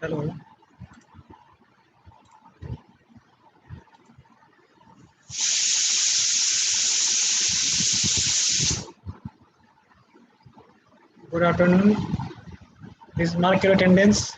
Hello. Good afternoon. Please mark your attendance.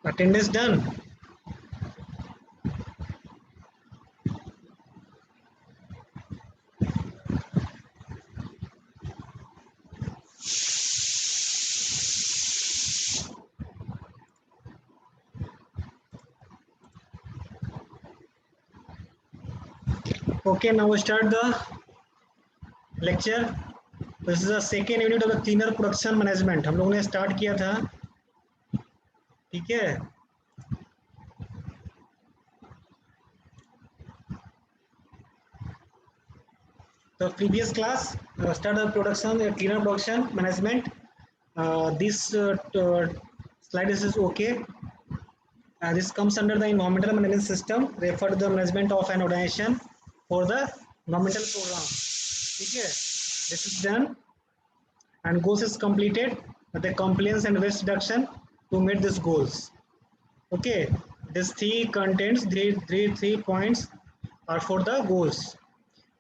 Attendance done. Okay, now we start the lecture. This is the second unit of the cleaner production management. हम लोगों ने start किया था, ठीक है? The previous class start the production, cleaner production management. This slide is okay. This comes under the environmental management system. Refer to the management of an organization for the environmental program. Okay, this is done and goals is completed. The compliance and waste reduction to meet these goals. Okay, this three contents, three points are for the goals.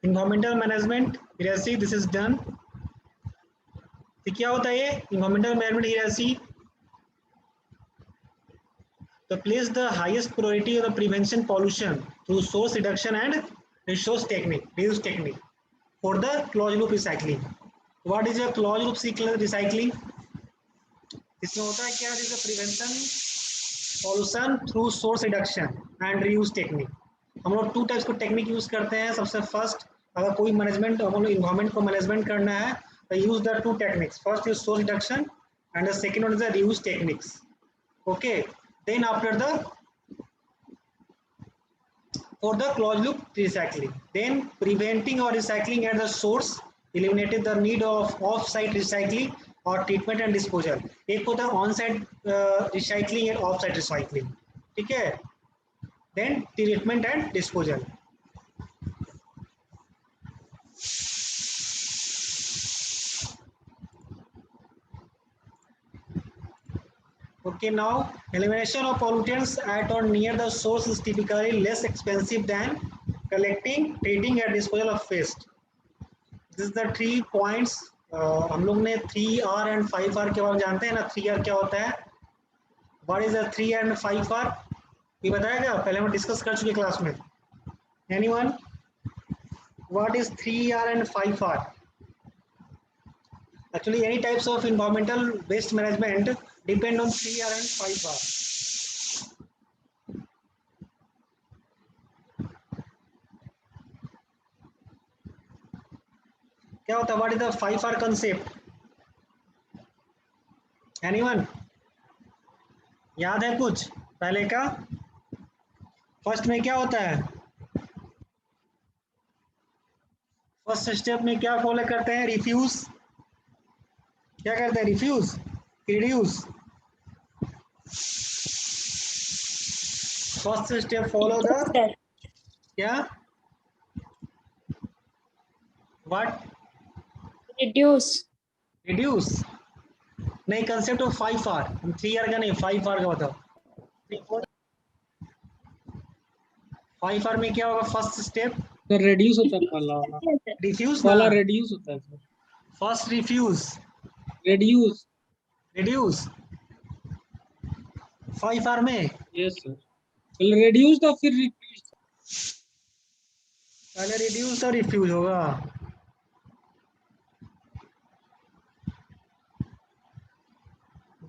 Environmental management hierarchy, this is done. तो क्या होता है ये environmental management hierarchy? To place the highest priority of the prevention pollution through source reduction and reuse technique for the closed loop recycling. What is a closed loop recycling? इसमें होता है क्या? This is prevention pollution through source reduction and reuse technique. हम लोग two types को technique use करते हैं. सबसे फर्स्ट, अगर कोई मैनेजमेंट हम लोग इन्वायरमेंट को मैनेजमेंट करना है तो use the two techniques. First is source reduction and the second one is the reuse techniques. Okay, then after the for the closed loop recycling, then preventing or recycling at the source eliminated the need of off site recycling or treatment and disposal. एक होता है on site recycling end of site recycling, ठीक है? then treatment and disposal. Okay, now elimination of pollutants at or near the source is typically less expensive than collecting, treating and disposal of waste. This is the 3 points. हम लोग ने 3R and 5R के बारे में जानते हैं ना. 3R क्या होता है? What is the 3 and 5R? ये बताया क्या? पहले हम डिस्कस कर चुके क्लास में. Anyone? What is 3R and 5R? Actually, any types of environmental waste management depend on 3R and 5R. क्या होता है? What is the 5R concept? Anyone? याद है कुछ पहले का? फर्स्ट में क्या होता है? फर्स्ट स्टेप में क्या फॉलो करते हैं? रिफ्यूज. क्या करते हैं? Refuse, reduce. First step follow the क्या? व्हाट? रिड्यूस. रिड्यूस नहीं, कंसेप्ट ऑफ 5R. हम 3R का नहीं, 5R का बताओ. 5R में क्या होगा? फर्स्ट स्टेप सर रिड्यूस होता है पहला वाला. रिफ्यूज पहला रिड्यूस होता है sir. First refuse, reduce. Reduce 5R में. Yes sir. पहले रिड्यूस था फिर रिफ्यूज. पहले रिड्यूस और रिफ्यूज होगा।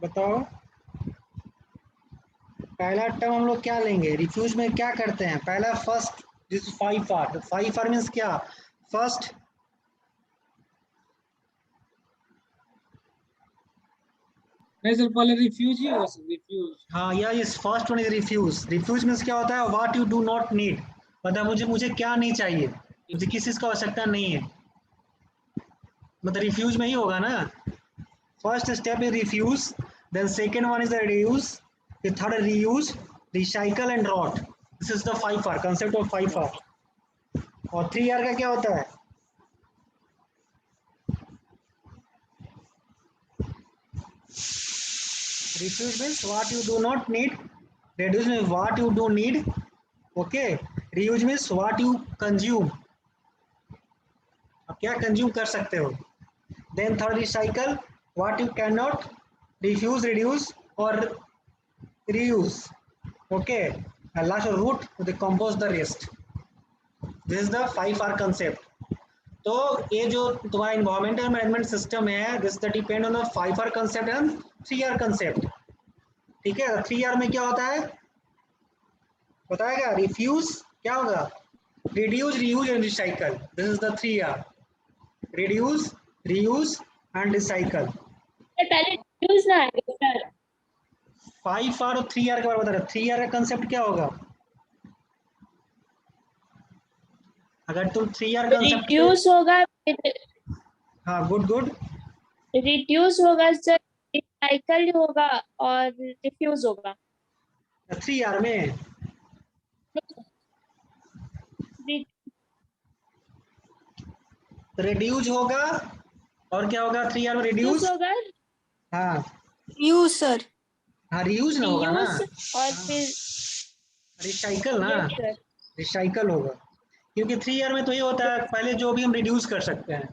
बताओ पहला टर्म हम लोग क्या लेंगे, रिफ्यूज में क्या करते हैं, पहला first this 5R, 5R means क्या, फर्स्ट नहीं सर, पहले रिफ्यूज ही होगा सर, रिफ्यूज। हाँ या इस first one is refuse. Refuse means क्या होता है, what you do not need, मतलब मुझे मुझे क्या नहीं चाहिए, मुझे किस चीज का आवश्यकता नहीं है, मतलब रिफ्यूज में ही होगा ना। First step is refuse, then second one is reduce, फिर third reuse, recycle and rot. This is the 5R, concept of 5R। और 3R का क्या होता है, refuse means what you do not need, reduce means what you do need, okay, reuse means what you consume, आप क्या consume कर सकते हो, then third recycle, what you cannot refuse, reduce और reuse, okay, and last root to decompose the rest. This is the 5R concept. तो ये जो तुम्हारा इन्वायरमेंटल मैनेजमेंट सिस्टम है, this the depend on the 5R concept and 3R concept. ठीक है, 3R में क्या होता है बताएगा, रिफ्यूज क्या होगा, reduce, reuse and recycle, this is the 3R, reduce, reuse and recycle. पहले रिड्यूस ना आएगा सर। 5R और 3R के बारे में बता रहे, 3R का कंसेप्ट क्या होगा, अगर तुम 3R कंसेप्ट रिड्यूस होगा, हाँ गुड गुड, रिड्यूस होगा सर, रिसाइकल होगा और रिफ्यूज होगा। 3R में रिड्यूस होगा और क्या होगा, 3R में रिड्यूस रिड्यूस, होगा, हाँ यूज सर, हाँ रीयूज ना होगा ना, रीयूज और फिर रिसाइकल ना, यस सर, रिसाइकल होगा, क्योंकि 3R में तो ये होता है पहले जो भी हम रिड्यूस कर सकते हैं,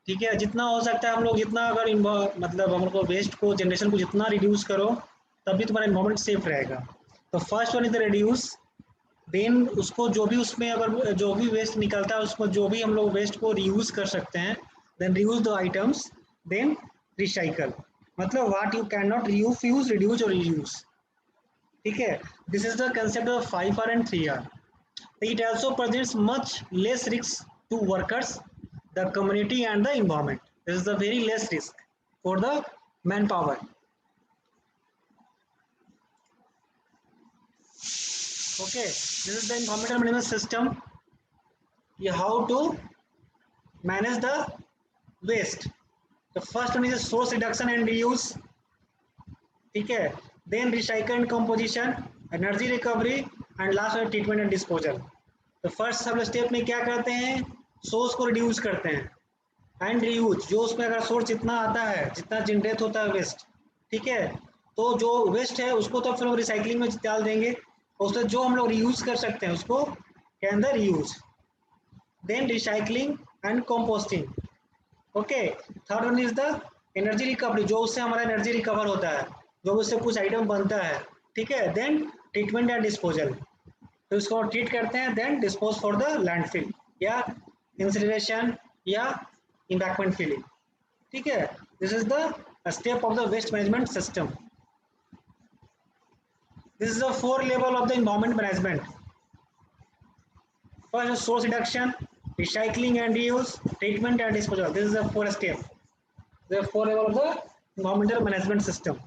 ठीक है, जितना हो सकता है हम लोग जितना अगर मतलब हम लोग को वेस्ट को जनरेशन को जितना रिड्यूस करो तभी तुम्हारा इन्वायरमेंट सेफ रहेगा। तो first one is the reduce, then उसको जो भी उसमें अगर जो भी वेस्ट निकलता है उसको जो भी हम लोग वेस्ट को रीयूज कर सकते हैं, then reuse the items, then recycle, मतलब what you can not reuse, reduce और रीयूज। ठीक है, this is the concept of 5R and 3R। It also presents much less risk to workers, the community and the environment. This is the very less risk for the manpower. Okay, this is the environmental management system. How to manage the waste. The first one is source reduction and reuse. ठीक है, then recycle and composition, energy recovery and last one treatment and disposal. तो first सब step में क्या करते हैं, source को reduce करते हैं एंड रीयूज, जो उसमें अगर सोर्स जितना आता है जितना जनरेट होता है वेस्ट, ठीक है, तो जो वेस्ट है उसको तो फिर हम रिसाइकलिंग में डाल देंगे, उससे जो हम लोग रीयूज कर सकते हैं उसको के अंदर reuse, then recycling and composting. Okay, third one is the energy recovery, जो उससे हमारा एनर्जी रिकवर होता है, जो उससे कुछ आइटम बनता है, ठीक है, देन ट्रीटमेंट एंड डिस्पोजल, तो इसको ट्रीट करते हैं, then dispose for the landfill या इंसिनरेशन या इम्बैकमेंट फिलिंग। ठीक है, this is the step of the waste management system. This is the 4 level of the environment management. First source reduction, recycling and reuse, treatment and disposal. This is the 4 step. The 4 level of the environmental management system.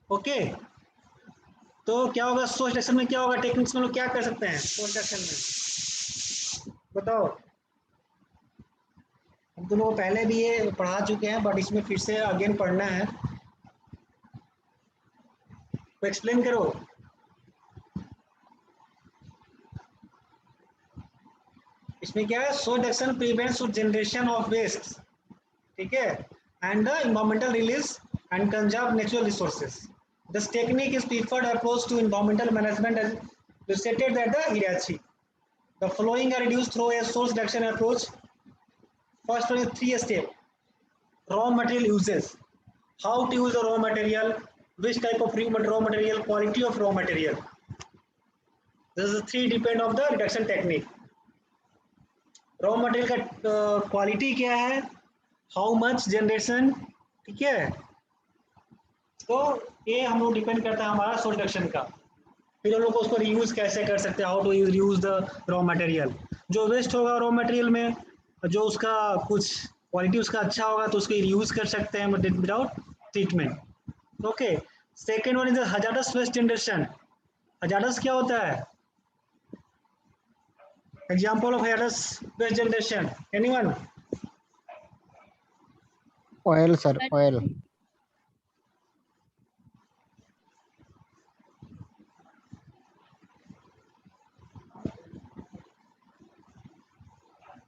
Okay. तो क्या होगा source reduction में, क्या होगा techniques में लोग क्या कर सकते हैं सोर्स रिडक्शन में, बताओ। हम दोनों पहले भी ये पढ़ा चुके हैं बट इसमें फिर से अगेन पढ़ना है, तो एक्सप्लेन करो। इसमें क्या है, source reduction prevents generation of waste, ठीक है, and the environmental release and conserve natural resources. This technique is preferred approach to environmental management as illustrated at the hierarchy. The following are reduced through a source reduction approach. First one is 3 step. Raw material uses. How to use the raw material, which type of raw material, quality of raw material. This is three depend of the reduction technique. Raw material का quality क्या है, how much generation, ठीक है, तो ये हम लोग depend करता है हमारा सोर्स रिडक्शन का। फिर हम लोग उसको रीयूज कैसे कर सकते हैं, how to reuse the raw material. जो वेस्ट होगा रॉ मटेरियल में, जो उसका कुछ क्वालिटी उसका अच्छा होगा तो उसको रीयूज कर सकते हैं without treatment. Okay, second one is hazardous waste generation. Hazardous क्या होता है, example of hazardous waste generation, anyone? Oil sir, oil.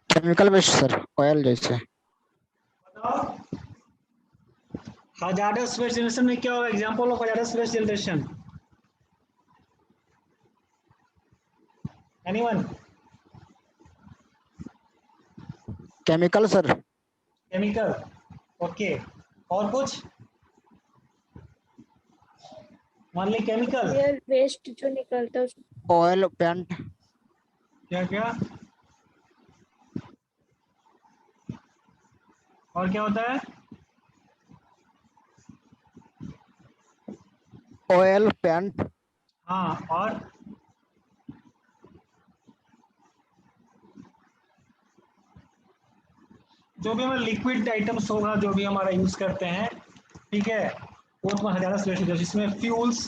Chemical waste sir, oil जैसे। हजारडस वेस्ट जनरेशन में क्या होगा, example of hazardous waste generation, anyone? Chemical sir. Chemical, okay. और कुछ? मान ली केमिकल, वेस्ट जो निकलता है उसको ऑयल, पेंट। क्या क्या और क्या होता है? Oil, paint. हाँ, और जो भी हमारा लिक्विड आइटम्स होगा, जो भी हमारा यूज करते हैं, ठीक है, वो तुम्हारा हजारडस वेस्ट है, जिसमें फ्यूल्स,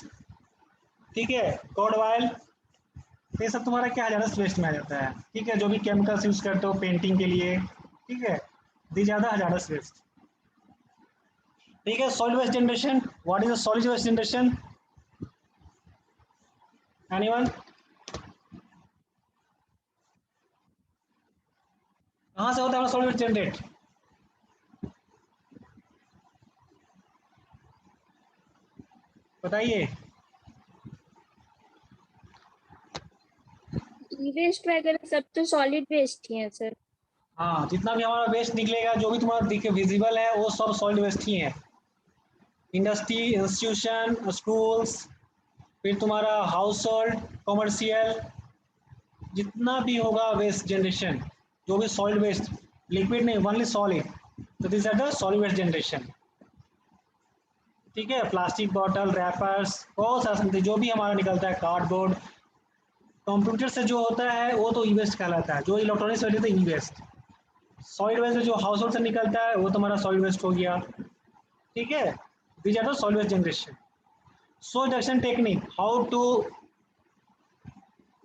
ठीक है, कॉड ऑयल, ये सब तुम्हारा क्या हजारडस वेस्ट में आ जाता है, ठीक है। जो भी केमिकल्स यूज करते हो पेंटिंग के लिए, ठीक है, दी ज्यादा हजारडस वेस्ट, ठीक है। Solid waste generation, what is the solid waste generation, anyone? कहाँ से होता है सॉलिड वेस्ट जनरेट? बताइए। ई वेस्ट वगैरह सब तो सॉलिड वेस्ट ही है सर। हाँ, जितना भी हमारा वेस्ट निकलेगा, जो भी तुम्हारा दिखे विजिबल है, वो सब सॉलिड वेस्ट ही है। इंडस्ट्री, इंस्टीट्यूशन, स्कूल्स, फिर तुम्हारा हाउस होल्ड, कॉमर्शियल, जितना भी होगा वेस्ट जनरेशन, जो भी सॉलिड वेस्ट, लिक्विड नहीं, ओनली सॉलिड, तो this are the solid waste generation, ठीक है। प्लास्टिक बॉटल, रैपर्स, बहुत सारा जो भी हमारा निकलता है, कार्डबोर्ड, कंप्यूटर से जो होता है वो तो ई वेस्ट कहलाता है, जो इलेक्ट्रॉनिक्स होते हैं ई वेस्ट। सॉलिड वेस्ट जो हाउस होल्ड से निकलता है वो तुम्हारा सॉलिड वेस्ट हो गया, ठीक है। These are the solid waste generation. Source reduction technique, how to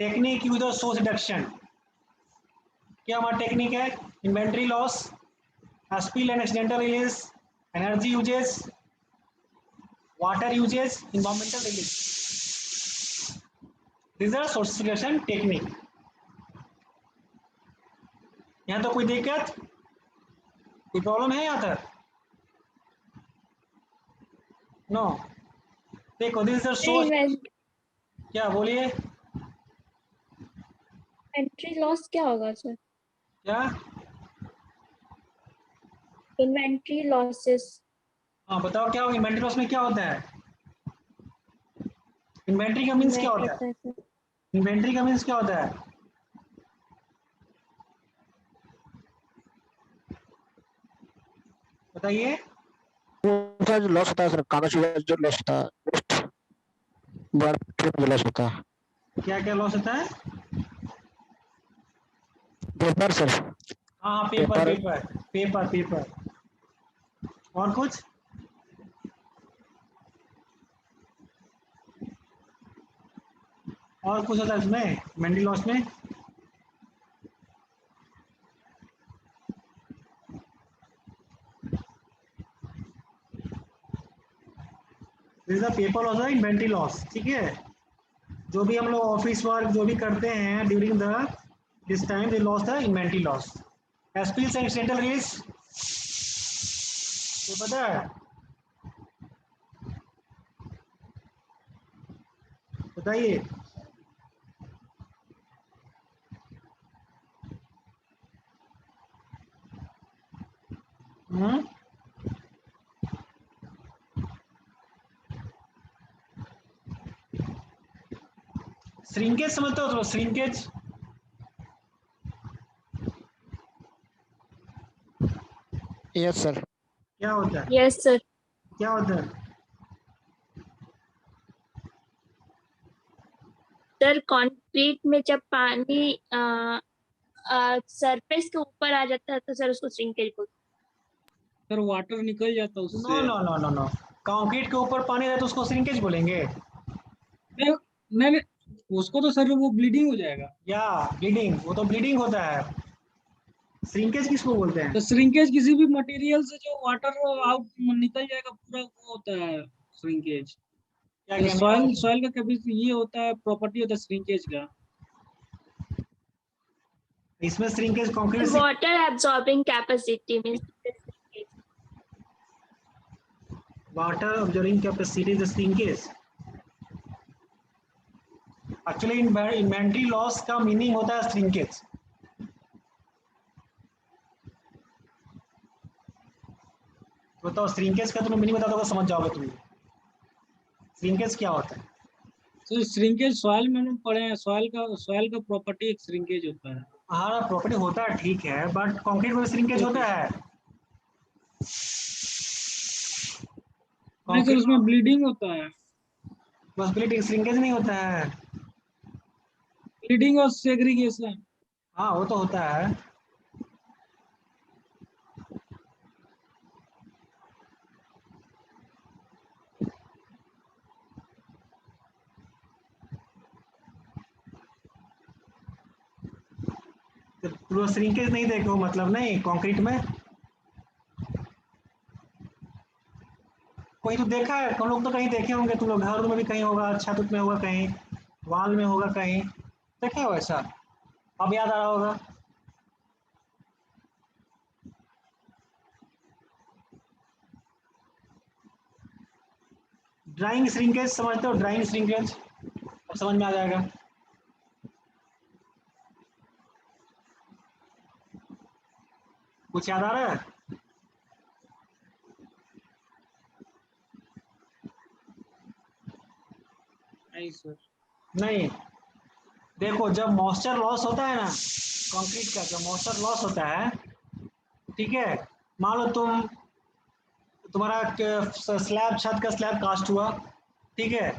technique use the source reduction, क्या हमारा टेक्निक है, inventory loss, spill and accidental release, energy uses, water uses, environmental release, this are source reduction technique. यहाँ तो कोई दिक्कत, कोई problem है यहाँ तक? नो, देखो दिस इज सोर्स, क्या बोलिए, इन्वेंट्री लॉस क्या होगा सर? क्या? Inventory losses. हाँ बताओ क्या होगा, इन्वेंट्री लॉस में क्या होता है? इन्वेंट्री का मीन्स नहीं क्या होता पता है? है सर। इन्वेंट्री का मीन्स क्या होता है? बताइए। दूसरा जो लॉस होता है सर, कागज का जो लॉस होता है, वेस्ट जो लॉस होता है। क्या क्या लॉस होता है? Paper sir. हाँ हाँ, पेपर पेपर पेपर पेपर। और कुछ? और कुछ होता है इसमें इन्वेंट्री लॉस में? This is the paper loss, inventory loss, ठीक है। जो भी हम लोग ऑफिस वर्क जो भी करते हैं during the this time, they loss the inventory loss. Spills and accidental release, तो पता है, बताइए। हम्म, श्रिंकेज समझते हो तो श्रिंकेज यस सर। क्या होता है? Yes sir. क्या होता है? सर कंक्रीट में जब पानी सरफेस के ऊपर आ जाता है तो सर उसको श्रिंकेज बोलते सर वाटर निकल जाता नो उससे। No no no no, concrete के ऊपर पानी रहे तो उसको श्रिंकेज बोलेंगे? नहीं नहीं, उसको तो सर वो ब्लीडिंग हो जाएगा। या ब्लीडिंग, वो तो ब्लीडिंग होता है। श्रिंकेज किसको बोलते हैं? तो श्रिंकेज किसी भी मटेरियल से जो वाटर आउट निकल जाएगा पूरा, वो होता है श्रिंकेज। क्या तो कहने सॉइल का? सॉइल का कभी ये होता है, प्रॉपर्टी होता है श्रिंकेज का। इसमें श्रिंकेज कंक्रीट हैं। Water absorbing capacity means water observing capacity the shrinkage. Actually inventory loss का मीनिंग होता है श्रिंकेज। बताओ श्रिंकेज का तुम्हें मीनिंग बता दोगे समझ जाओगे तुम। श्रिंकेज क्या होता है? तो श्रिंकेज सॉइल में हम पढ़े हैं, सॉइल का प्रॉपर्टी एक श्रिंकेज होता है। हाँ प्रॉपर्टी होता है ठीक है, बट कंक्रीट में श्रिंकेज होता है? नहीं सर, कंक्रीट उसमें ब्लीडिंग होता है। बस ब्लीडिंग, श्रिंकेज नहीं होता है। ब्लीडिंग और सेग्रीगेशन। हाँ वो तो होता है। तो श्रिंकेज नहीं देखो मतलब नहीं कंक्रीट में? कोई तो देखा है, तुम लोग तो कहीं देखे होंगे, तुम लोग घर में भी कहीं होगा, छत में होगा कहीं, वॉल में होगा कहीं, देखे हो ऐसा? अब याद आ रहा होगा। ड्राइंग श्रिंकेज समझते हो? ड्राइंग श्रिंकेज अब समझ में आ जाएगा। कुछ याद आ रहा है? नहीं सर। नहीं, देखो जब मॉइस्चर लॉस होता है ना कंक्रीट का, जब मॉइस्चर लॉस होता है, ठीक है, मान लो तुम्हारा स्लैब, छत का स्लैब कास्ट हुआ, ठीक है,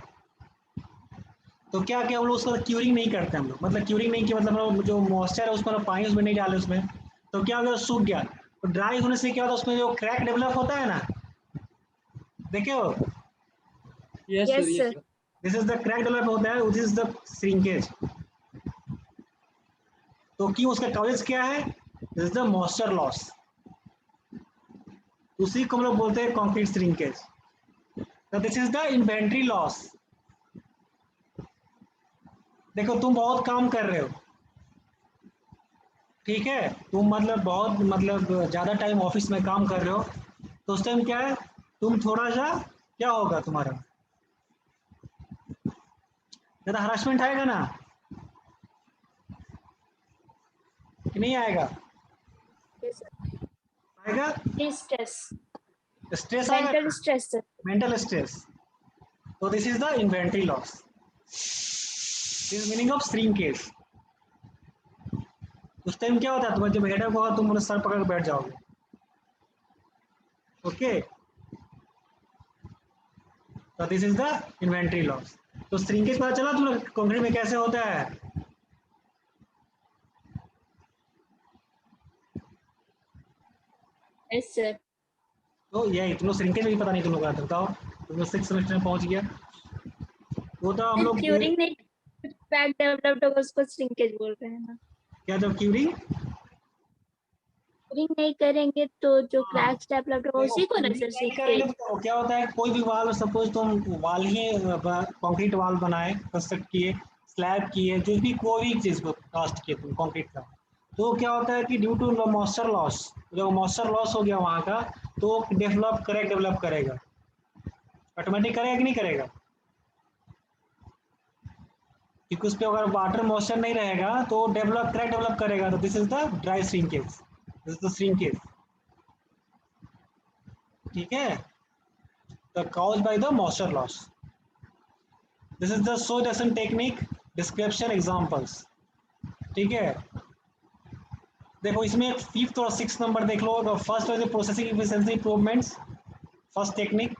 तो क्या क्या हम लोग उसका क्यूरिंग नहीं करते हम लोग, मतलब क्यूरिंग नहीं किया, मतलब हम लोग जो मॉइस्चर है उसमें पानी उसमें नहीं डाले उसमें, तो क्या हो गया, सूख गया। तो ड्राई होने से क्या होता है, उसमें जो क्रैक डेवलप होता है ना, देखे हो? Yes sir, yes yes sir. Sir. This is the crack develop होता है, विच इज द श्रिंकेज। तो क्यों, उसका कॉजेज क्या है? This is the moisture loss, उसी को हम लोग बोलते हैं कंक्रीट श्रिंकेज। तो this is the inventory loss. देखो तुम बहुत काम कर रहे हो, ठीक है, तुम मतलब बहुत मतलब ज़्यादा टाइम ऑफिस में काम कर रहे हो, तो उस टाइम क्या है, तुम थोड़ा सा क्या होगा तुम्हारा, ज़्यादा हरासमेंट आएगा ना, कि नहीं आएगा? Yes sir. आएगा। स्ट्रेस, स्ट्रेस आएगा मेंटल ना, स्ट्रेस सर। Mental stress. तो this is the inventory loss, this meaning of shrinkage. उस टाइम क्या होता है, तुम्हें जब हेडेक होगा तुम सर पकड़ के बैठ जाओगे। ओके, तो this is the inventory loss. तो श्रिंकेज पता चला तुम लोग कंक्रीट में कैसे होता है? Yes sir. तो यही तुम लोग श्रिंकेज भी पता नहीं तुम लोग का, बताओ तुम लोग 6 सेमेस्टर में पहुंच गया। वो तो हम लोग क्यूरिंग नहीं, क्रैक डेवलप्ड होगा उसको श्रिंकेज बोल रहे हैं ना। क्या, जब क्यूरिंग क्यूरिंग नहीं करेंगे तो जो हाँ, क्रैक्स डेवलप्ड होगा देखो उसी को ना क्यूरिंग सर नहीं करेंगे श्रिंकेज। तो क्या होता है, कोई भी वाल, सपोज तुम वाल ही कंक्रीट वाल बनाए, कंस्ट्रक्ट किए, स्लैब किए, जो भी कोई भी चीज़ को कास्ट किए तुम कंक्रीट का, तो क्या होता है कि ड्यू टू मॉइस्चर लॉस, जब मॉइस्चर लॉस हो गया वहाँ का, तो क्रैक डेवलप करेगा, ऑटोमेटिक करेगा कि नहीं करेगा? क्योंकि उस पर अगर वाटर मॉइस्चर नहीं रहेगा तो क्रैक डेवलप करेगा। तो this is the dry shrinkage, this is the shrinkage, ठीक है, the caused by the moisture loss. This is the sow adhesion technique description, examples. ठीक है, देखो इसमें 5th और 6th नंबर देख लो। फर्स्ट है processing efficiency improvements, first technique.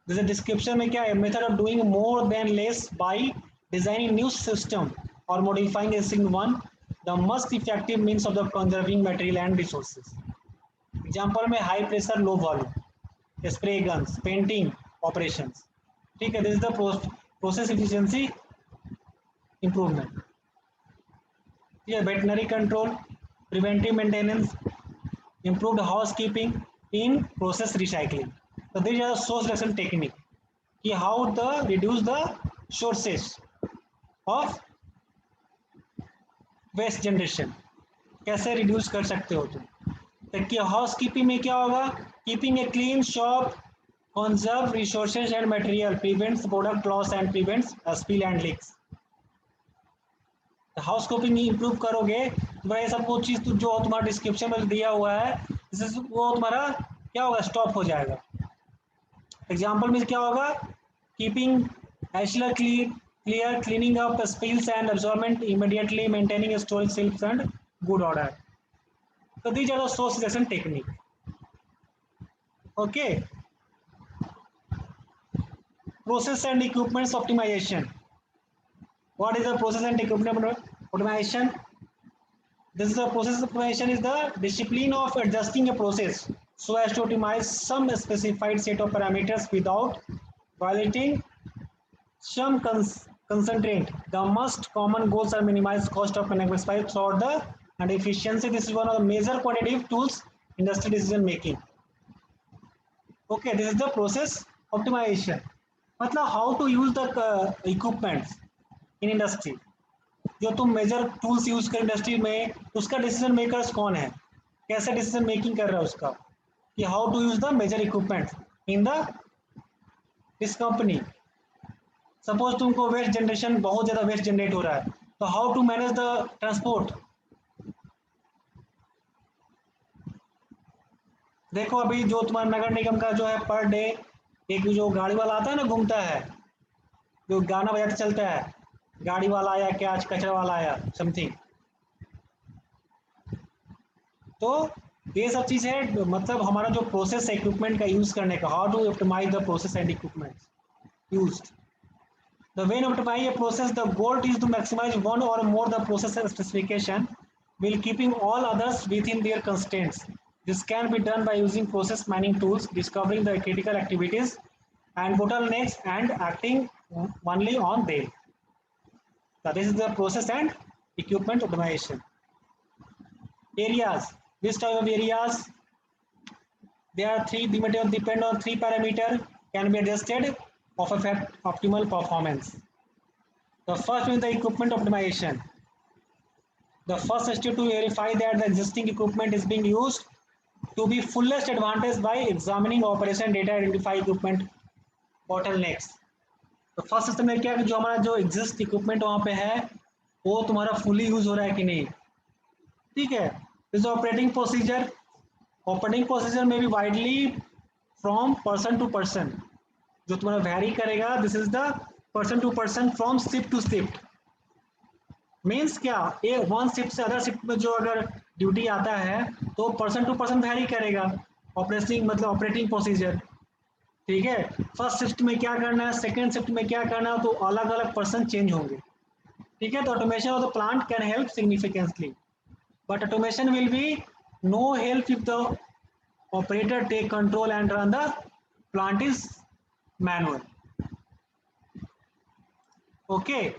जैसे डिस्क्रिप्शन में क्या है, method of doing more than less by designing new system और modifying existing one, the most effective means of the conserving material and resources. Example में high pressure low volume, spray guns, painting operations. ठीक है, this is the process efficiency improvement. ठीक है, veterinary control, preventive maintenance, improved housekeeping in process recycling. So these are the source reduction technique कि how the reduce the sources of waste generation, कैसे reduce कर सकते हो तुम। तो कि housekeeping में क्या होगा, keeping a clean shop conserve resources and material, prevents product loss and prevents spill and leaks। House keeping improve करोगे तो ये सब वो चीज़ जो तुम्हारा डिस्क्रिप्शन में दिया हुआ है वो तुम्हारा क्या होगा, स्टॉप हो जाएगा। एग्जाम्पल में क्या होगा, keeping aisles clear, cleaning up spills and absorbent immediately, maintaining storage shelf and good order. तो these are the source reduction technique. Okay, process and equipments optimization. What is the process and equipment optimization? This is the process optimization is the discipline of adjusting a process so as to optimize some specified set of parameters without violating some constraint. The most common goals are minimize cost of manufacturing throughout the and efficiency. This is one of the major quantitative tools industry decision making. Okay, this is the process optimization. मतलब how to use the equipments in industry. जो तुम major tools use कर industry में, उसका decision makers कौन है, कैसे decision making कर रहा है उसका, कि how to use the major equipment in the this company. Suppose तुमको वेस्ट जनरेशन, बहुत ज्यादा वेस्ट जनरेट हो रहा है, तो how to manage the transport. देखो अभी जो तुम्हारा नगर निगम का जो है पर डे एक जो गाड़ी वाला आता है ना, घूमता है, जो गाना बजाते चलता है, गाड़ी वाला आया क्या, आज कचरा वाला आया समथिंग। तो ये सब चीज़ है, मतलब हमारा जो प्रोसेस इक्विपमेंट का यूज करने का, how to optimize the process and equipment used. The when optimize a process the goal is to maximize one or more the process specification while keeping all others within their constraints. This can be done by using process mining tools, discovering the critical activities and bottlenecks and acting only on them. So this is the process and equipment optimization. Areas. This type of areas, there are three, depend on three parameters, can be adjusted of affect optimal performance. The first is the equipment optimization. The first step to verify that the existing equipment is being used to be fullest advantage by examining operation data, identify equipment bottlenecks. तो first system में क्या है कि जो हमारा जो exist equipment वहाँ पे है वो तुम्हारा फुली यूज हो रहा है कि नहीं। ठीक है, this operating procedure. Operating procedure में भी widely from person to person, जो तुम्हारा वेरी करेगा। This is the person to person from shift to shift. Means क्या, ये वन शिफ्ट से अदर शिफ्ट में जो अगर ड्यूटी आता है तो पर्सन टू पर्सन वेरी करेगा ऑपरेटिंग, मतलब ऑपरेटिंग प्रोसीजर। ठीक है, फर्स्ट शिफ्ट में क्या करना है, सेकेंड शिफ्ट में क्या करना है, तो अलग अलग पर्सन चेंज होंगे। ठीक है, तो automation of the plant can help significantly, but automation will be no help if the operator take control and run the plant is manual. Okay,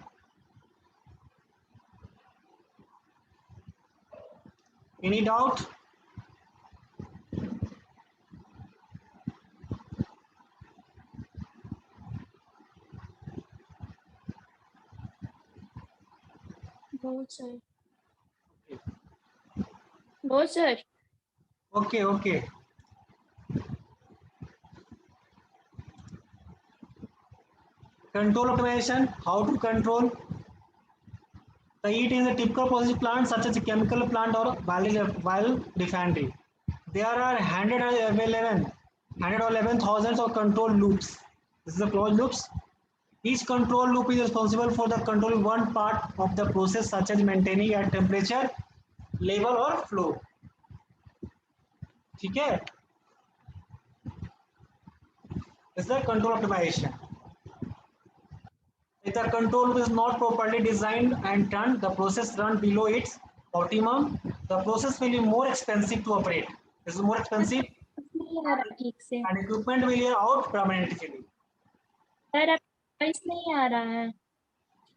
any doubt? No, sir. No, sir. Okay, okay. Control optimization, how to control the heat in the typical process plant such as a chemical plant or biorefinery. There are 111 thousands of control loops. This is the closed loops Each control loop is responsible for the controlling one part of the process such as maintaining at temperature, level or flow. ठीक है, is the control optimization. If the control loop is not properly designed and turned, the process run below its optimum. The process will be more expensive to operate. This is more expensive नहीं आ रहा ठीक से and equipment will wear out permanently. Sir अब voice नहीं आ रहा है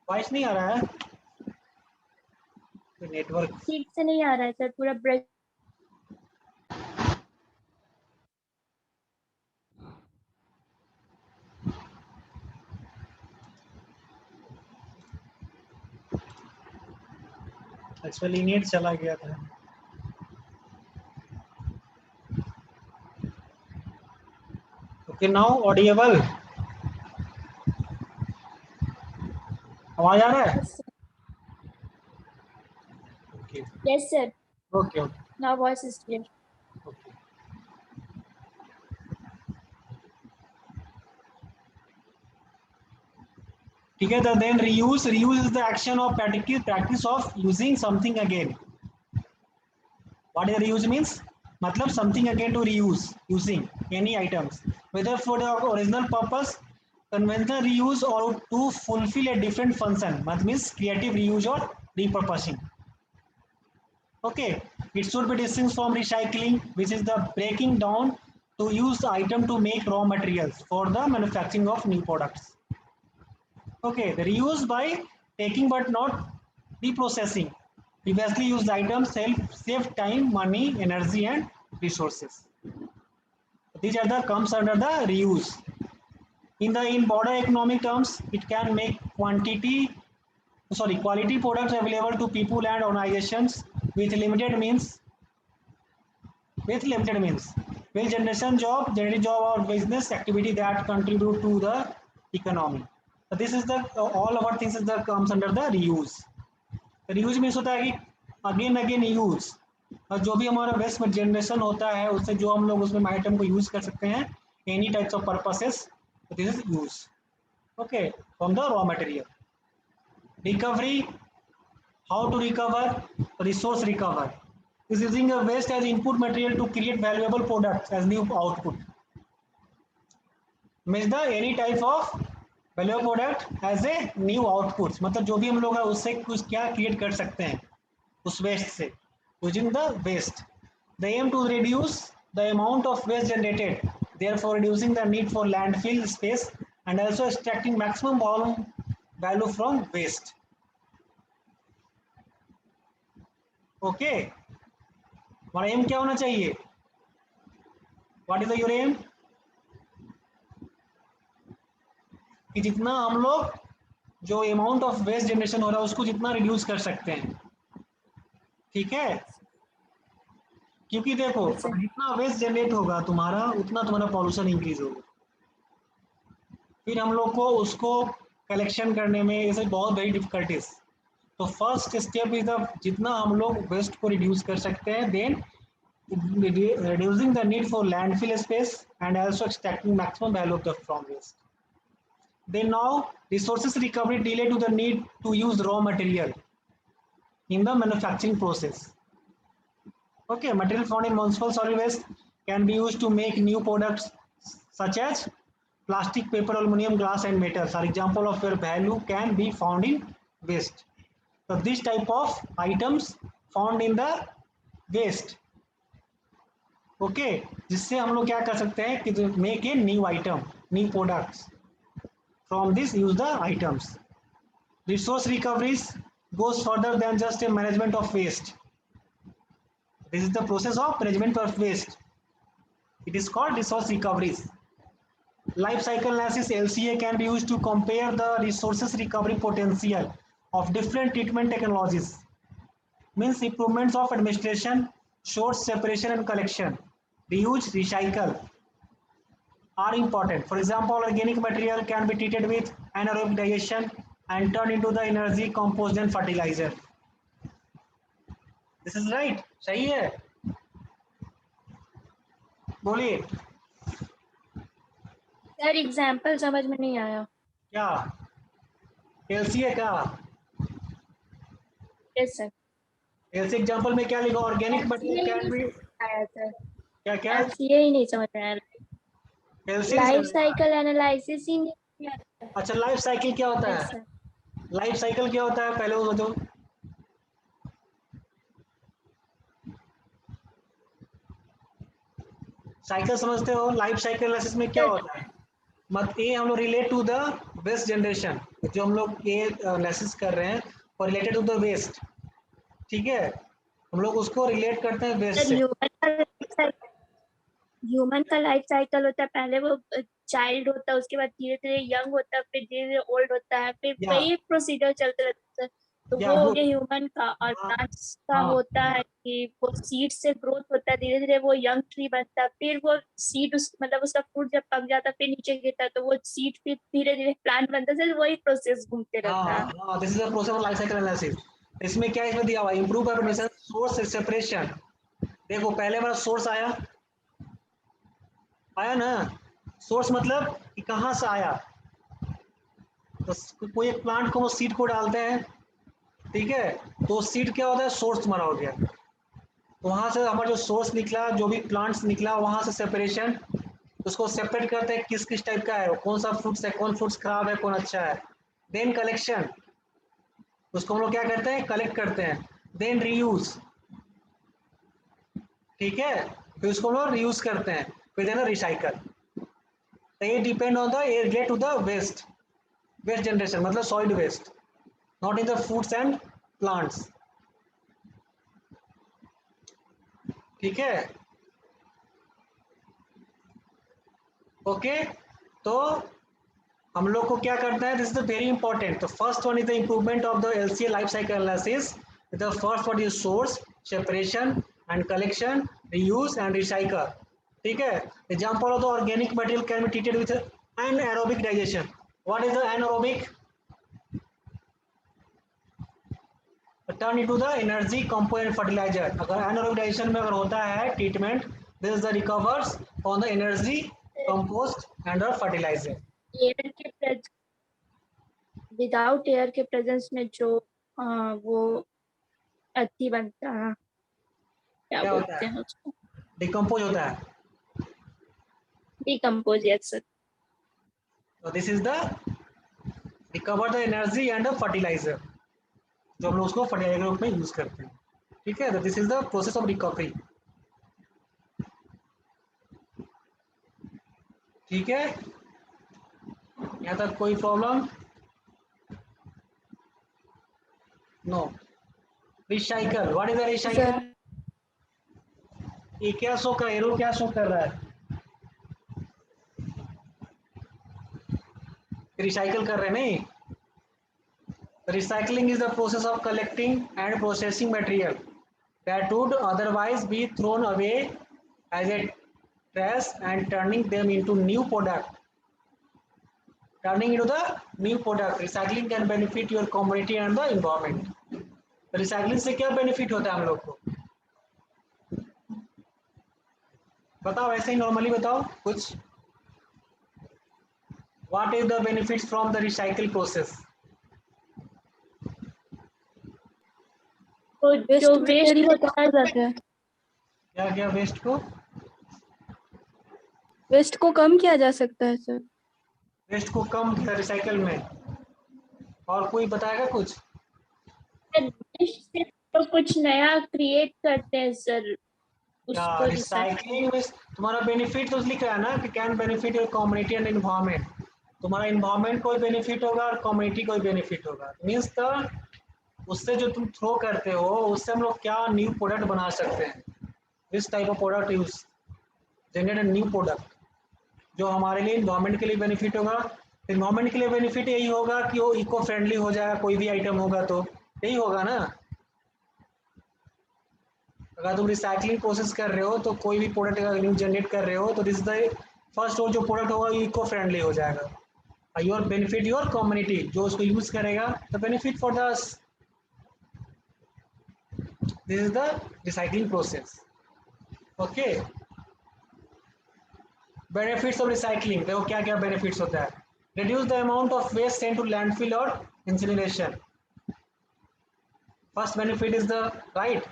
voice नहीं आ रहा है, नेटवर्क ठीक से नहीं आ रहा है सर पूरा ब्रेक एक्चुअली नेट चला गया था. ओके, नाउ ऑडिएबल, आवाज आ रहा है? Okay yes sir okay okay now voice is clear okay. ठीक है, then reuse is the action or practice of using something again. What is reuse means? मतलब something again to reuse, using any items whether for the original purpose, conventional reuse or to fulfill a different function. That means creative reuse or repurposing. Okay, it should be distinct from recycling, which is the breaking down to use the item to make raw materials for the manufacturing of new products. Okay, the reuse by taking but not reprocessing previously used items save time, money, energy and resources. These are the comes under the reuse. In broader economic terms, it can make quality products available to people and organizations with limited means. Will generating job or business activity that contribute to the economy. So this is the all our things is the comes under the reuse. reuse means होता है कि again use, और जो भी हमारा waste generation होता है उससे जो हम लोग उसमें आइटम को यूज कर सकते हैं any types of purposes, this is use. Okay, from the raw material. Recovery, how to recover, resource recover is using a waste as input material to create valuable products as new output. Means the any type of valuable product as a new outputs. मतलब जो भी हम लोग है उससे कुछ क्या create कर सकते हैं उस वेस्ट से, using the waste. The aim to reduce the amount of waste generated, therefore reducing the need for landfill space and also extracting maximum value from waste. Okay. हमारा एम क्या होना चाहिए? What is your aim? कि जितना हम लोग जो amount of waste generation हो रहा है उसको जितना रिड्यूस कर सकते हैं. ठीक है, क्योंकि देखो जितना वेस्ट जनरेट होगा तुम्हारा उतना तुम्हारा पॉल्यूशन इंक्रीज होगा. फिर हम लोग को उसको कलेक्शन करने में ऐसे बहुत बड़ी डिफिकल्टीज. तो फर्स्ट स्टेप इज द जितना हम लोग वेस्ट को रिड्यूस कर सकते हैं, then reducing the need for landfill space and also extracting maximum value of the from waste. Then now resources recovery delay to the need to use raw material in the manufacturing process. Okay, material found in municipal solid waste can be used to make new products such as plastic, paper, aluminum, glass and metals are example of where value can be found in waste. So this type of items found in the waste. Okay, जिससे हम लोग क्या कर सकते हैं कि make a new item, new products from this use the items. Resource recoveries goes further then just a management of waste. This is the process of management of waste. It is called resource recoveries. Life cycle analysis LCA can be used to compare the resources recovery potential of different treatment technologies. Means improvements of administration, source separation and collection, reuse, recycle are important. For example, organic material can be treated with anaerobic digestion and turned into the energy, compost and fertilizer. This is right. सही है, बोलिए. Sir example समझ में नहीं आया. क्या LC है क्या? Yes, sir. एलसी एग्जांपल में क्या लिखा? Organic LCA material he can नहीं बी समझ आया सर, क्या क्या LCA ही नहीं समझ आया, एलसी लाइफ साइकिल एनालिसिस ही नहीं किया था। अच्छा, लाइफ साइकिल क्या होता Yes, है? sir. लाइफ साइकिल क्या होता है पहले वो बताओ। साइकिल समझते हो? लाइफ साइकिल एनालिसिस में क्या होता है? मत ये हम लोग relate to the waste generation, जो हम लोग ये एनालिसिस कर रहे हैं और रिलेटेड टू द वेस्ट, ठीक है, हम लोग उसको रिलेट करते हैं वेस्ट सर से। ह्यूमन का लाइफ साइकिल होता है, पहले वो चाइल्ड होता है, उसके बाद धीरे धीरे यंग होता है, फिर धीरे धीरे ओल्ड होता है, फिर या वही प्रोसीजर चलते रहता है सर। तो या वो हो गुड। गया ह्यूमन का। और हाँ प्लांट्स का हाँ होता है कि वो सीड से ग्रोथ होता है, धीरे धीरे वो यंग ट्री बनता है, फिर वो सीड मतलब उसका फ्रूट जब पक जाता है फिर नीचे गिरता है, तो वो सीड फिर धीरे धीरे प्लांट बनता है सर, वही प्रोसेस घूमते रहता है। हाँ, this is the process of life cycle analysis. इसमें क्या इसमें दिया हुआ इंप्रूव Yes. Source separation. देखो पहले हमारा सोर्स आया, आया ना, सोर्स मतलब कि कहाँ से आया, तो कोई एक प्लांट को वो सीड को डालते हैं, ठीक है, तो सीड क्या होता है? सोर्स तुम्हारा हो गया। तो वहां से हमारा जो सोर्स निकला, जो भी प्लांट्स निकला, वहां से सेपरेशन, उसको सेपरेट करते हैं किस किस टाइप का है, कौन सा फ्रूट्स है, कौन फ्रूट्स खराब है, कौन अच्छा है। देन कलेक्शन, उसको हम लोग क्या करते हैं? कलेक्ट करते हैं। देन रीयूज, ठीक है, फिर उसको हम लोग रीयूज करते हैं। फिर देना रिसाइकल। तो ये डिपेंड ऑन द, ये relate to the waste, waste generation मतलब solid waste, not in the foods and plants, ठीक है। ओके, तो हम लोग को क्या करना है? This is very important. तो first one is the improvement of the LCA life cycle analysis. The first one is source separation and collection, reuse and recycle, ठीक है। Example of the organic material can be treated with anaerobic digestion. What is the anaerobic? Turn into the energy component fertilizer. अगर anaerobic digestion में अगर होता है treatment, this is the recovers on the energy compost and the fertilizer. Air के without air के presence में जो वो अति बनता है, क्या क्या होता बोलते है? हैं उसको, डिकम्पोज होता है। Decompose. Yes sir. So this is the recover the energy and the fertilizer, जो हम लोग उसको फर्टिलाइजर के रूप में यूज करते हैं, ठीक है। This is the process of recovery, ठीक है। यहाँ तक कोई problem? No. Recycle, what is the recycle? Sir ये क्या शो कर, एरो क्या शो कर रहा है? रिसाइकल कर रहे हैं नहीं। Recycling is the process of collecting and processing material that would otherwise be thrown away as a trash and turning them into new product. Turning into the new product. Recycling can benefit your community and the environment. Recycling से क्या benefit होता है हम लोग को? बताओ, ऐसे ही normally बताओ कुछ। What is the benefits from the recycle process? तो वेस्ट जो वेस्ट मटेरियल होता कम है हो जाता है, क्या क्या वेस्ट को? वेस्ट को कम किया जा सकता है सर। वेस्ट को कम किया रिसाइकल में। और कोई बताएगा कुछ? वेस्ट से तो कुछ नया क्रिएट करते हैं सर, या उसको रिसाइकल। रिसाइकलिंग में तुम्हारा बेनिफिट तो लिखा है ना कि can benefit your community and environment. तुम्हारा इन्वायरमेंट को बेनिफिट होगा और कम्युनिटी को बेनिफिट होगा। मीन्स द उससे जो तुम थ्रो करते हो उससे हम लोग क्या न्यू प्रोडक्ट बना सकते हैं। This type of product use generate a new product जो हमारे लिए इन्वायरमेंट के लिए बेनिफिट होगा। इन्वायरमेंट के लिए बेनिफिट यही होगा कि वो इको फ्रेंडली हो जाएगा, कोई भी आइटम होगा तो यही होगा ना। अगर तुम रिसाइकलिंग प्रोसेस कर रहे हो तो कोई भी प्रोडक्ट अगर न्यू जनरेट कर रहे हो तो दिस द फर्स्ट जो प्रोडक्ट होगा इको फ्रेंडली हो जाएगा। योर बेनिफिट योर कम्युनिटी जो उसको यूज करेगा, the benefit for the, this is the recycling process. Okay, benefits of recycling देखो क्या क्या बेनिफिट्स होता है। reduce the amount of waste sent to landfill or incineration. First benefit is the right.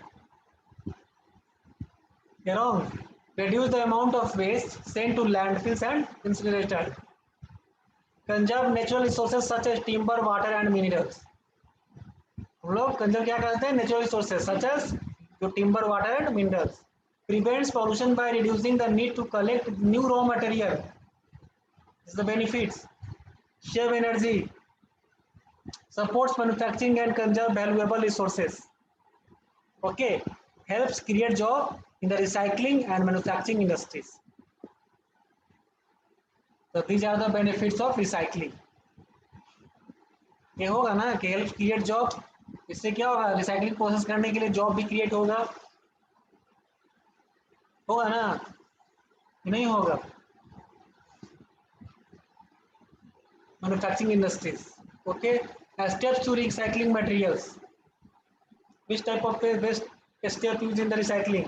You're wrong. Reduce the amount of waste sent to landfills and incineration. Conserve natural resources such as timber, water and minerals. हम लोग conserve क्या करते हैं? Natural resources such as जो timber, water and minerals. Prevents pollution by reducing the need to collect new raw material. This is the benefits. Save energy. Supports manufacturing and conserve valuable resources. Okay. Helps create job in the recycling and manufacturing industries. So these are the benefits of recycling. ये होगा ना कि help create job. इससे क्या होगा? Recycling process करने के लिए जॉब भी क्रिएट होगा ना? नहीं होगा? Manufacturing industries. Okay. Steps to recycling materials. Which type of waste step used in the recycling?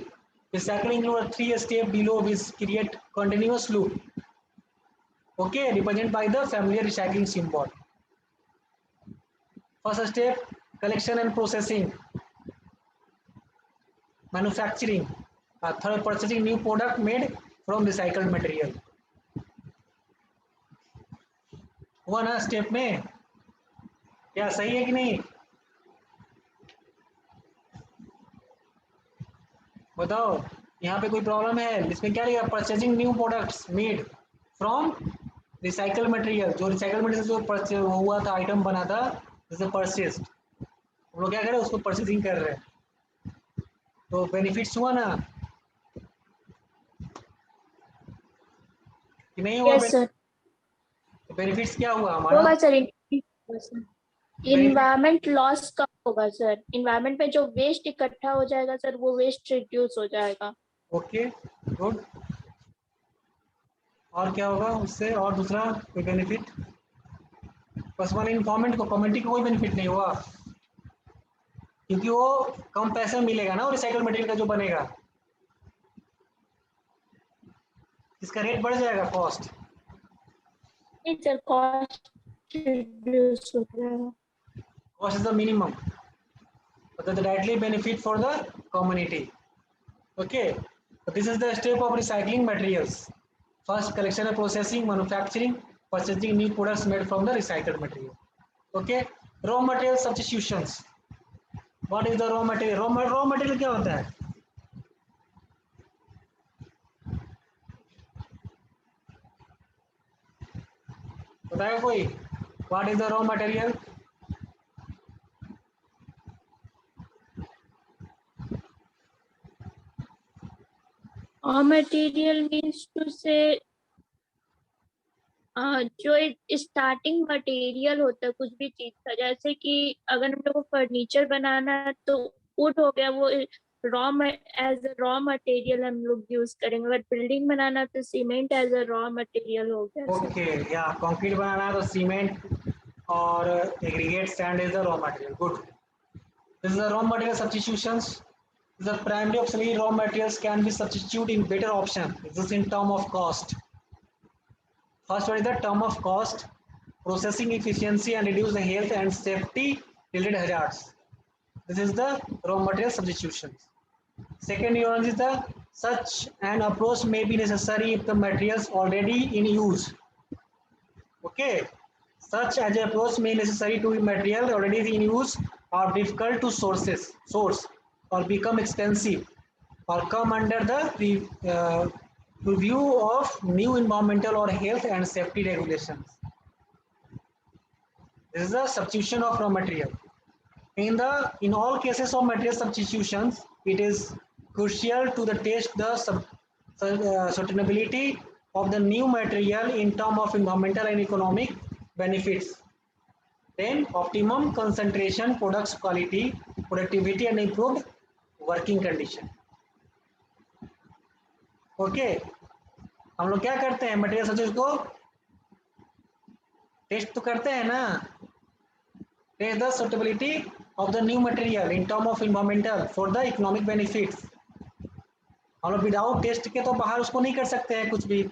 Recycling includes 3 steps below which create continuous loop. Okay, represented by the familiar recycling symbol. First step, collection and processing. Manufacturing. Third, purchasing new product made from recycled material. हुआ ना step में? क्या सही है कि नहीं? बताओ. यहाँ पे कोई प्रॉब्लम है? इसमें क्या लिखा? Purchasing new products made from recycle material. जो रिसाइकल मटेरियल जो हुआ था, आइटम बना था, जैसे परचेस्ड, हम लोग क्या कर रहे हैं? उसको परचेजिंग कर रहे हैं. तो बेनिफिट्स हुआ ना कि नहीं हुआ? Yes sir. बेनिफिट्स क्या हुआ हमारा? होगा सर. इन्वायरमेंट लॉस कम होगा सर. इन्वायरमेंट में जो वेस्ट इकट्ठा हो जाएगा सर, वो वेस्ट रिड्यूस हो जाएगा. Okay, good. और क्या होगा उससे? और दूसरा कोई बेनिफिट? बस वन इन्फॉर्मेंट को, कम्युनिटी को कोई बेनिफिट नहीं हुआ, क्योंकि वो कम पैसे मिलेगा ना. और रिसाइकल मटेरियल का जो बनेगा, इसका रेट बढ़ जाएगा, कॉस्ट. नहीं सर, कॉस्ट रिड्यूस हो जाएगा. Cost is the minimum, but the directly benefit for the community. Okay, so this is the step of recycling materials. First, collection and processing, manufacturing, purchasing new products made from the recycled material. Okay, raw material substitutions. What is the raw material? Raw material क्या होता है? बताएगा कोई? What is the raw material? Raw material means to say जो starting material होता है कुछ भी चीज का. जैसे कि अगर हम लोग को फर्नीचर बनाना है तो वुड हो गया, वो एज अ रॉ मटेरियल हम लोग यूज करेंगे. अगर बिल्डिंग बनाना है तो cement as a raw material हो गया. ओके, या कंक्रीट बनाना है तो सीमेंट और aggregate sand is the raw material. Good. This is the raw material substitutions. The primary auxiliary raw materials can be substituted in better option. This is in term of cost. First one is the term of cost, processing efficiency and reduce the health and safety related hazards. This is the raw material substitution. Second one is the such an approach may be necessary if the materials already in use. Okay, such as approach may necessary to material already in use or difficult to source or become expensive or come under the review of new environmental or health and safety regulations. This is the substitution of raw material. In all cases of material substitutions, it is crucial to the test the sustainability of the new material in terms of environmental and economic benefits. Then optimum concentration, products quality, productivity and improved working condition. Okay, हम लोग क्या करते हैं? Material substitution को test तो करते हैं ना. Test the suitability of the new material in term of environmental for the economic benefits. हम लोग विदाउट टेस्ट के तो बाहर उसको नहीं कर सकते हैं कुछ भी.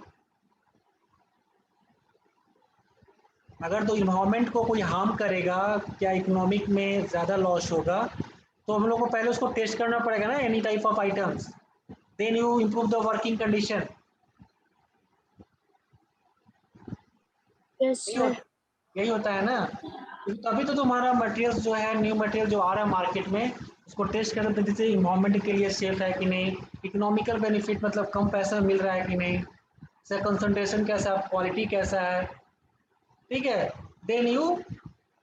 अगर तो इन्वायरमेंट को कोई हार्म करेगा, क्या इकोनॉमिक में ज़्यादा लॉस होगा, तो हम लोग को पहले उसको टेस्ट करना पड़ेगा ना, any type of items, then you improve the working condition. Yes sir. यही होता है ना। तभी तो तुम्हारा मटेरियल्स जो है, न्यू मटेरियल जो आ रहा है मार्केट में, उसको टेस्ट करते थे जैसे इन्वायरमेंट के लिए सेफ है कि नहीं, इकोनॉमिकल बेनिफिट मतलब कम पैसा मिल रहा है कि नहीं, इसका कंसंट्रेशन कैसा है, क्वालिटी कैसा है, ठीक है, then you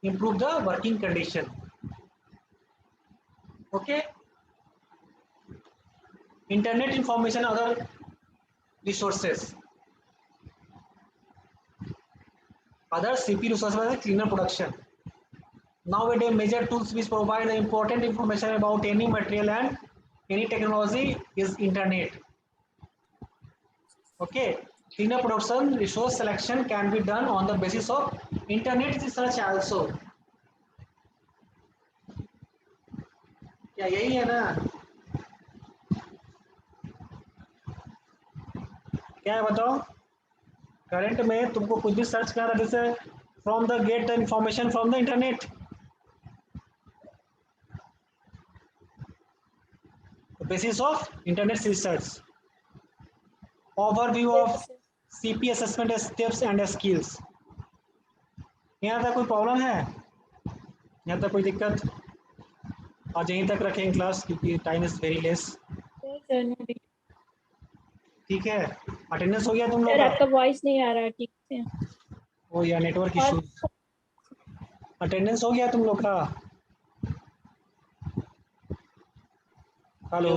improve the working condition. Okay. Internet information other resources, other CP resources like cleaner production. Nowadays, major tools which provide the important information about any material and any technology is internet. Okay, cleaner production resource selection can be done on the basis of internet research also. क्या यही है ना? क्या है बताओ? Current में तुमको कुछ भी सर्च करना जैसे from the get the information from the internet, basis of internet research, overview of yes sir. CP assessment steps and skills। यहाँ तक कोई प्रॉब्लम है? यहाँ तक कोई दिक्कत? आज यहीं तक रखेंगे क्लास क्योंकि time is very less. Sir no दिक्कत। ठीक है, अटेंडेंस हो गया तुम लोग सर का? आपका वॉइस नहीं आ रहा ठीक से। वो या नेटवर्क और इशू। अटेंडेंस हो गया तुम लोग का? हेलो।